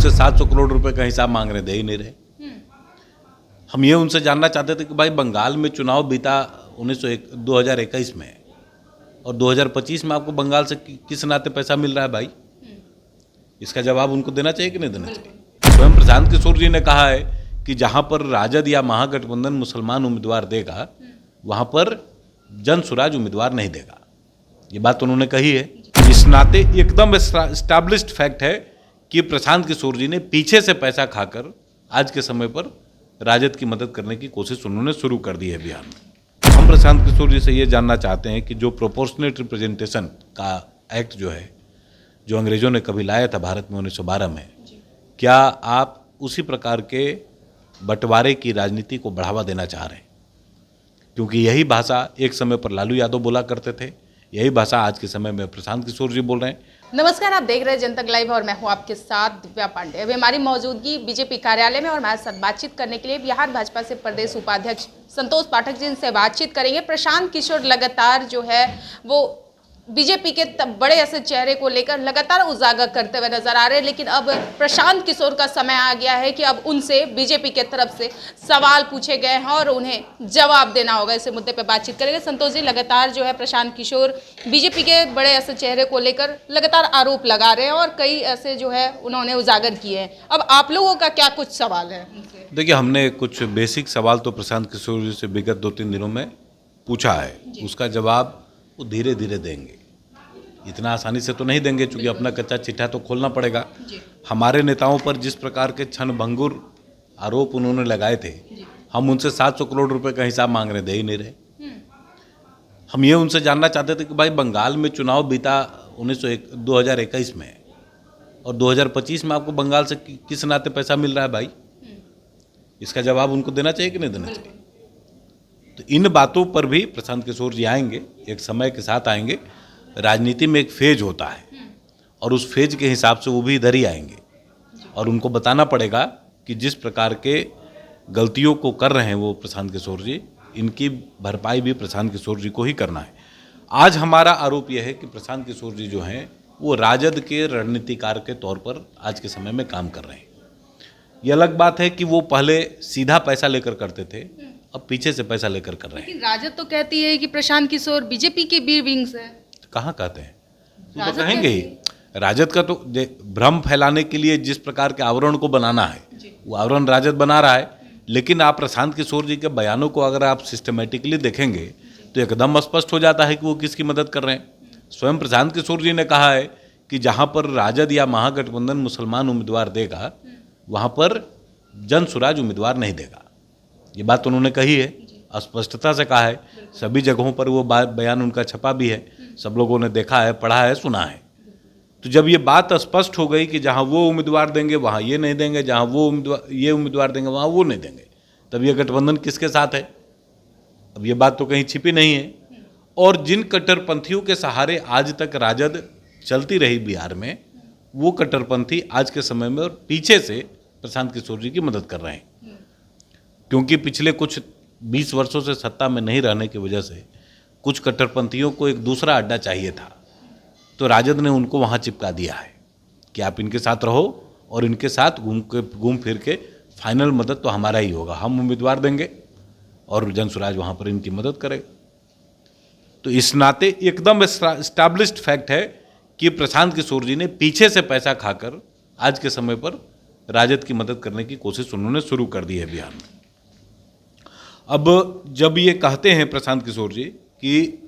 उनसे 700 करोड़ रुपए का हिसाब मांग रहे, दे ही नहीं रहे। हम ये उनसे जानना चाहते थे कि भाई बंगाल में चुनाव बीता 2021 में और 2025 में आपको बंगाल से किस नाते पैसा मिल रहा है भाई? इसका जवाब उनको देना चाहिए कि नहीं देना चाहिए? स्वयं प्रशांत किशोर जी ने कहा है कि जहां पर राजद या महागठबंधन मुसलमान उम्मीदवार देगा वहां पर जन स्वराज उम्मीदवार नहीं देगा। ये बात उन्होंने कही है। इस नाते एकदम एस्टैब्लिश्ड फैक्ट है कि प्रशांत किशोर जी ने पीछे से पैसा खाकर आज के समय पर राजद की मदद करने की कोशिश उन्होंने शुरू कर दी है बिहार में। हम प्रशांत किशोर जी से ये जानना चाहते हैं कि जो प्रोपोर्शनेट रिप्रेजेंटेशन का एक्ट जो है, जो अंग्रेजों ने कभी लाया था भारत में 1912 में, क्या आप उसी प्रकार के बंटवारे की राजनीति को बढ़ावा देना चाह रहे हैं? क्योंकि यही भाषा एक समय पर लालू यादव बोला करते थे, यही भाषा आज के समय में प्रशांत किशोर जी बोल रहे हैं। नमस्कार, आप देख रहे हैं जनतक लाइव और मैं हूं आपके साथ दिव्या पांडे। अभी हमारी मौजूदगी बीजेपी कार्यालय में और हमारे साथ बातचीत करने के लिए बिहार भाजपा से प्रदेश उपाध्यक्ष संतोष पाठक जी इनसे बातचीत करेंगे। प्रशांत किशोर लगातार जो है वो बीजेपी के बड़े ऐसे चेहरे को लेकर लगातार उजागर करते हुए नजर आ रहे हैं, लेकिन अब प्रशांत किशोर का समय आ गया है कि अब उनसे बीजेपी के तरफ से सवाल पूछे गए हैं और उन्हें जवाब देना होगा। इस मुद्दे पे बातचीत करेंगे। संतोष जी, लगातार जो है प्रशांत किशोर बीजेपी के बड़े ऐसे चेहरे को लेकर लगातार आरोप लगा रहे हैं और कई ऐसे जो है उन्होंने उजागर किए हैं। अब आप लोगों का क्या कुछ सवाल है? देखिए, हमने कुछ बेसिक सवाल तो प्रशांत किशोर जी से विगत 2-3 दिनों में पूछा है, उसका जवाब वो धीरे धीरे देंगे, इतना आसानी से तो नहीं देंगे, क्योंकि अपना कच्चा चिट्ठा तो खोलना पड़ेगा। हमारे नेताओं पर जिस प्रकार के क्षणभंगुर आरोप उन्होंने लगाए थे, हम उनसे 700 करोड़ रुपए का हिसाब मांग रहे, दे ही नहीं रहे। हम ये उनसे जानना चाहते थे कि भाई बंगाल में चुनाव बीता 2021 में और 2025 में आपको बंगाल से किस नाते पैसा मिल रहा है भाई? इसका जवाब उनको देना चाहिए कि नहीं देना चाहिए? तो इन बातों पर भी प्रशांत किशोर जी आएंगे, एक समय के साथ आएंगे। राजनीति में एक फेज होता है और उस फेज के हिसाब से वो भी इधर ही आएंगे और उनको बताना पड़ेगा कि जिस प्रकार के गलतियों को कर रहे हैं वो प्रशांत किशोर जी, इनकी भरपाई भी प्रशांत किशोर जी को ही करना है। आज हमारा आरोप यह है कि प्रशांत किशोर जी जो हैं वो राजद के रणनीतिकार के तौर पर आज के समय में काम कर रहे हैं। ये अलग बात है कि वो पहले सीधा पैसा लेकर करते थे, अब पीछे से पैसा लेकर कर रहे हैं। लेकिन राजद तो कहती है कि प्रशांत किशोर बीजेपी के बी विंग्स है। कहाँ कहते हैं? तो कहेंगे ही। राजद का तो भ्रम फैलाने के लिए जिस प्रकार के आवरण को बनाना है वो आवरण राजद बना रहा है, लेकिन आप प्रशांत किशोर जी के बयानों को अगर आप सिस्टमेटिकली देखेंगे तो एकदम स्पष्ट हो जाता है कि वो किसकी मदद कर रहे हैं। स्वयं प्रशांत किशोर जी ने कहा है कि जहाँ पर राजद या महागठबंधन मुसलमान उम्मीदवार देगा वहाँ पर जन स्वराज उम्मीदवार नहीं देगा। ये बात उन्होंने कही है, स्पष्टता से कहा है। सभी जगहों पर वो बयान उनका छपा भी है, सब लोगों ने देखा है, पढ़ा है, सुना है। तो जब ये बात स्पष्ट हो गई कि जहां वो उम्मीदवार देंगे वहां ये नहीं देंगे, जहां वो ये उम्मीदवार देंगे वहां वो नहीं देंगे, तब ये गठबंधन किसके साथ है? अब ये बात तो कहीं छिपी नहीं है। और जिन कट्टरपंथियों के सहारे आज तक राजद चलती रही बिहार में, वो कट्टरपंथी आज के समय में और पीछे से प्रशांत किशोर जी की मदद कर रहे हैं, क्योंकि पिछले कुछ 20 वर्षों से सत्ता में नहीं रहने की वजह से कुछ कट्टरपंथियों को एक दूसरा अड्डा चाहिए था, तो राजद ने उनको वहाँ चिपका दिया है कि आप इनके साथ रहो और इनके साथ घूम फिर के फाइनल मदद तो हमारा ही होगा, हम उम्मीदवार देंगे और जन स्वराज वहाँ पर इनकी मदद करेगा। तो इस नाते एकदम एस्टैब्लिश्ड फैक्ट है कि प्रशांत किशोर जी ने पीछे से पैसा खाकर आज के समय पर राजद की मदद करने की कोशिश उन्होंने शुरू कर दी है बिहार में। अब जब ये कहते हैं प्रशांत किशोर जी कि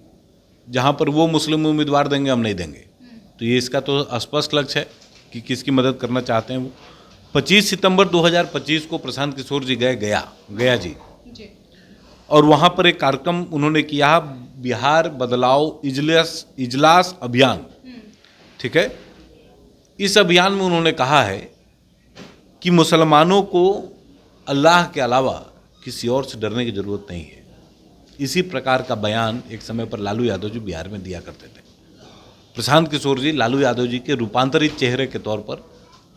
जहाँ पर वो मुस्लिम उम्मीदवार देंगे हम नहीं देंगे, तो ये इसका तो स्पष्ट लक्ष्य है कि किसकी मदद करना चाहते हैं वो। 25 सितंबर 2025 को प्रशांत किशोर जी गया जी, और वहाँ पर एक कार्यक्रम उन्होंने किया, बिहार बदलाव इजलास अभियान, ठीक है। इस अभियान में उन्होंने कहा है कि मुसलमानों को अल्लाह के अलावा किसी और से डरने की जरूरत नहीं है। इसी प्रकार का बयान एक समय पर लालू यादव जी बिहार में दिया करते थे। प्रशांत किशोर जी लालू यादव जी के रूपांतरित चेहरे के तौर पर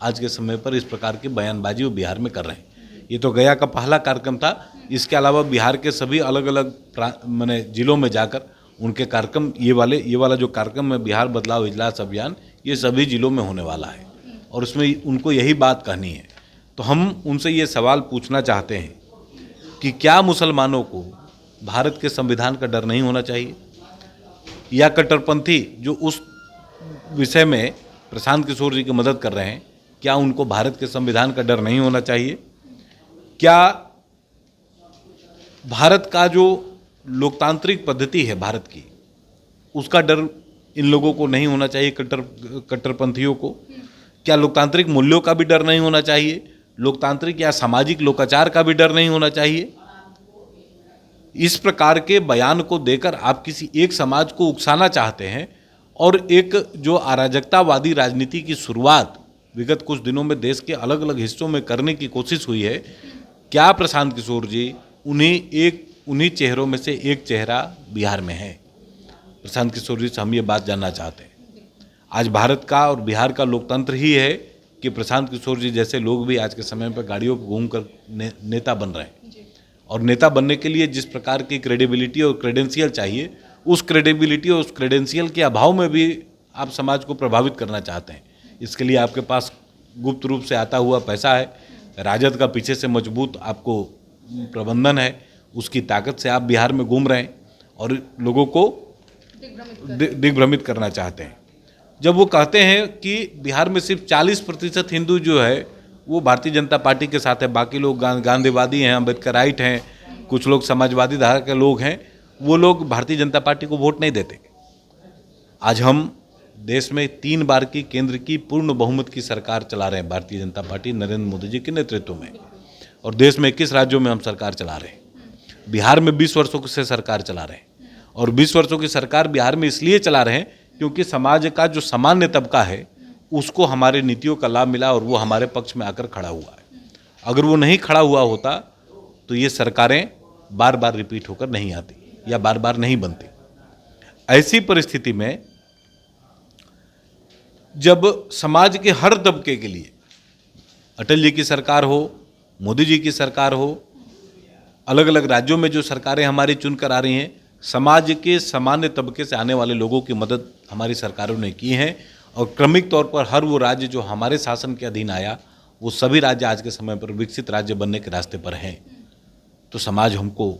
आज के समय पर इस प्रकार की बयानबाजी वो बिहार में कर रहे हैं। ये तो गया का पहला कार्यक्रम था। इसके अलावा बिहार के सभी अलग अलग माने जिलों में जाकर उनके कार्यक्रम ये वाला जो कार्यक्रम है बिहार बदलाव इजलास अभियान, ये सभी जिलों में होने वाला है। और उसमें उनको यही बात कहनी है। तो हम उनसे ये सवाल पूछना चाहते हैं कि क्या मुसलमानों को भारत के संविधान का डर नहीं होना चाहिए, या कट्टरपंथी जो उस विषय में प्रशांत किशोर जी की मदद कर रहे हैं, क्या उनको भारत के संविधान का डर नहीं होना चाहिए? क्या भारत का जो लोकतांत्रिक पद्धति है भारत की, उसका डर इन लोगों को नहीं होना चाहिए, कट्टरपंथियों को? क्या लोकतांत्रिक मूल्यों का भी डर नहीं होना चाहिए? लोकतांत्रिक या सामाजिक लोकाचार का भी डर नहीं होना चाहिए? इस प्रकार के बयान को देकर आप किसी एक समाज को उकसाना चाहते हैं और एक जो अराजकतावादी राजनीति की शुरुआत विगत कुछ दिनों में देश के अलग अलग हिस्सों में करने की कोशिश हुई है। क्या प्रशांत किशोर जी उन्हीं चेहरों में से एक चेहरा बिहार में है? प्रशांत किशोर जी से हम ये बात जानना चाहते हैं। आज भारत का और बिहार का लोकतंत्र ही है कि प्रशांत किशोर जी जैसे लोग भी आज के समय पर गाड़ियों पर घूमकर नेता बन रहे हैं, और नेता बनने के लिए जिस प्रकार की क्रेडिबिलिटी और क्रेडेंशियल चाहिए, उस क्रेडिबिलिटी और उस क्रेडेंशियल के अभाव में भी आप समाज को प्रभावित करना चाहते हैं। इसके लिए आपके पास गुप्त रूप से आता हुआ पैसा है, राजद का पीछे से मजबूत आपको प्रबंधन है, उसकी ताकत से आप बिहार में घूम रहे हैं और लोगों को दिग्भ्रमित करना चाहते हैं। जब वो कहते हैं कि बिहार में सिर्फ 40% हिंदू जो है वो भारतीय जनता पार्टी के साथ है, बाकी लोग गांधीवादी हैं, अम्बेडकराइट हैं, कुछ लोग समाजवादी धारा के लोग हैं, वो लोग भारतीय जनता पार्टी को वोट नहीं देते। आज हम देश में 3 बार की केंद्र की पूर्ण बहुमत की सरकार चला रहे हैं, भारतीय जनता पार्टी नरेंद्र मोदी जी के नेतृत्व में, और देश में 21 राज्यों में हम सरकार चला रहे हैं। बिहार में 20 वर्षों से सरकार चला रहे हैं, और 20 वर्षों की सरकार बिहार में इसलिए चला रहे हैं क्योंकि समाज का जो सामान्य तबका है उसको हमारे नीतियों का लाभ मिला और वो हमारे पक्ष में आकर खड़ा हुआ है। अगर वो नहीं खड़ा हुआ होता तो ये सरकारें बार बार रिपीट होकर नहीं आती या बार बार नहीं बनती। ऐसी परिस्थिति में जब समाज के हर तबके के लिए अटल जी की सरकार हो, मोदी जी की सरकार हो, अलग अलग राज्यों में जो सरकारें हमारी चुनकर आ रही हैं, समाज के सामान्य तबके से आने वाले लोगों की मदद हमारी सरकारों ने की है, और क्रमिक तौर पर हर वो राज्य जो हमारे शासन के अधीन आया वो सभी राज्य आज के समय पर विकसित राज्य बनने के रास्ते पर हैं। तो समाज हमको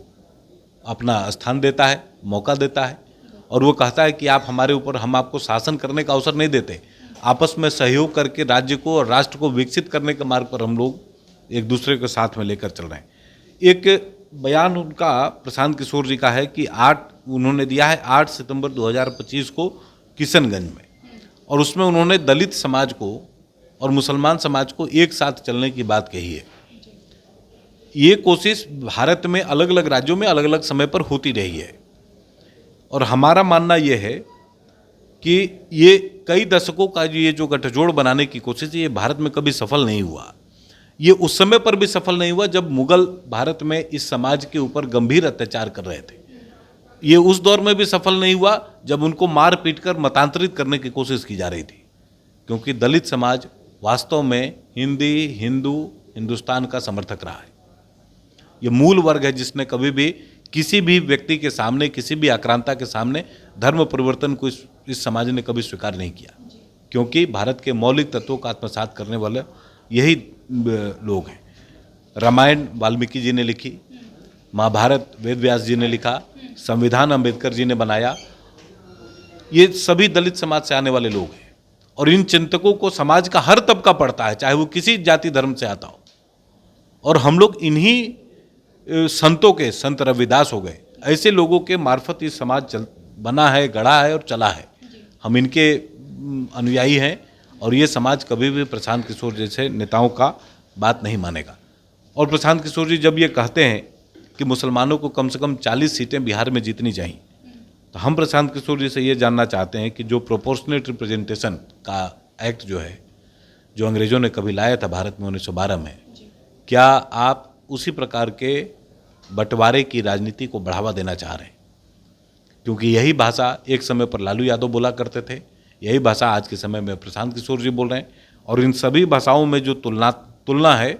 अपना स्थान देता है, मौका देता है, और वो कहता है कि आप हमारे ऊपर, हम आपको शासन करने का अवसर नहीं देते, आपस में सहयोग करके राज्य को और राष्ट्र को विकसित करने के मार्ग पर हम लोग एक दूसरे को साथ में लेकर चल रहे हैं। एक बयान उनका प्रशांत किशोर जी का है कि उन्होंने दिया है 8 सितंबर 2025 को किशनगंज में, और उसमें उन्होंने दलित समाज को और मुसलमान समाज को एक साथ चलने की बात कही है। ये कोशिश भारत में अलग अलग राज्यों में अलग अलग समय पर होती रही है, और हमारा मानना ये है कि ये कई दशकों का ये जो गठजोड़ बनाने की कोशिश है, ये भारत में कभी सफल नहीं हुआ। ये उस समय पर भी सफल नहीं हुआ जब मुगल भारत में इस समाज के ऊपर गंभीर अत्याचार कर रहे थे। ये उस दौर में भी सफल नहीं हुआ जब उनको मार पीट कर मतांतरित करने की कोशिश की जा रही थी, क्योंकि दलित समाज वास्तव में हिंदुस्तान का समर्थक रहा है। ये मूल वर्ग है जिसने कभी भी किसी भी व्यक्ति के सामने, किसी भी आक्रांता के सामने धर्म परिवर्तन को इस समाज ने कभी स्वीकार नहीं किया, क्योंकि भारत के मौलिक तत्वों का आत्मसात करने वाले यही लोग हैं। रामायण वाल्मीकि जी ने लिखी, महाभारत वेद व्यास जी ने लिखा, संविधान अंबेडकर जी ने बनाया, ये सभी दलित समाज से आने वाले लोग हैं, और इन चिंतकों को समाज का हर तबका पढ़ता है, चाहे वो किसी जाति धर्म से आता हो। और हम लोग इन्हीं संत रविदास हो गए, ऐसे लोगों के मार्फत ये समाज बना है, गढ़ा है और चला है। हम इनके अनुयायी हैं, और ये समाज कभी भी प्रशांत किशोर जैसे नेताओं का बात नहीं मानेगा। और प्रशांत किशोर जी जब ये कहते हैं कि मुसलमानों को कम से कम 40 सीटें बिहार में जीतनी चाहिए, तो हम प्रशांत किशोर जी से ये जानना चाहते हैं कि जो प्रोपोर्शनेट रिप्रेजेंटेशन का एक्ट जो है, जो अंग्रेज़ों ने कभी लाया था भारत में 1912 में, क्या आप उसी प्रकार के बंटवारे की राजनीति को बढ़ावा देना चाह रहे हैं? क्योंकि यही भाषा एक समय पर लालू यादव बोला करते थे, यही भाषा आज के समय में प्रशांत किशोर जी बोल रहे हैं, और इन सभी भाषाओं में जो तुलना है,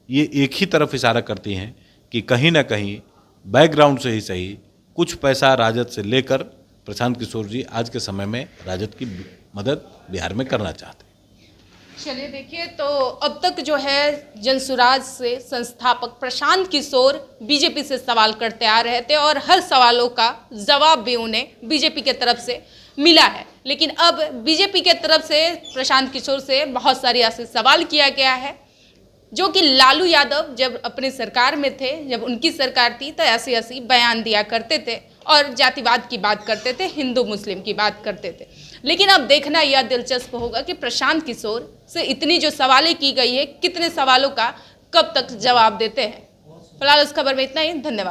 ये एक ही तरफ इशारा करती हैं कि कहीं ना कहीं बैकग्राउंड से ही सही कुछ पैसा राजद से लेकर प्रशांत किशोर जी आज के समय में राजद की मदद बिहार में करना चाहते हैं। चलिए देखिए, तो अब तक जो है जनसुराज से संस्थापक प्रशांत किशोर बीजेपी से सवाल करते आ रहे थे और हर सवालों का जवाब भी उन्हें बीजेपी के तरफ से मिला है। लेकिन अब बीजेपी के तरफ से प्रशांत किशोर से बहुत सारी ऐसे सवाल किया गया है जो कि लालू यादव जब अपने सरकार में थे, जब उनकी सरकार थी, तो ऐसे ऐसी बयान दिया करते थे और जातिवाद की बात करते थे, हिंदू मुस्लिम की बात करते थे। लेकिन अब देखना यह दिलचस्प होगा कि प्रशांत किशोर से इतनी जो सवालें की गई है, कितने सवालों का कब तक जवाब देते हैं। फिलहाल इस खबर में इतना ही, धन्यवाद।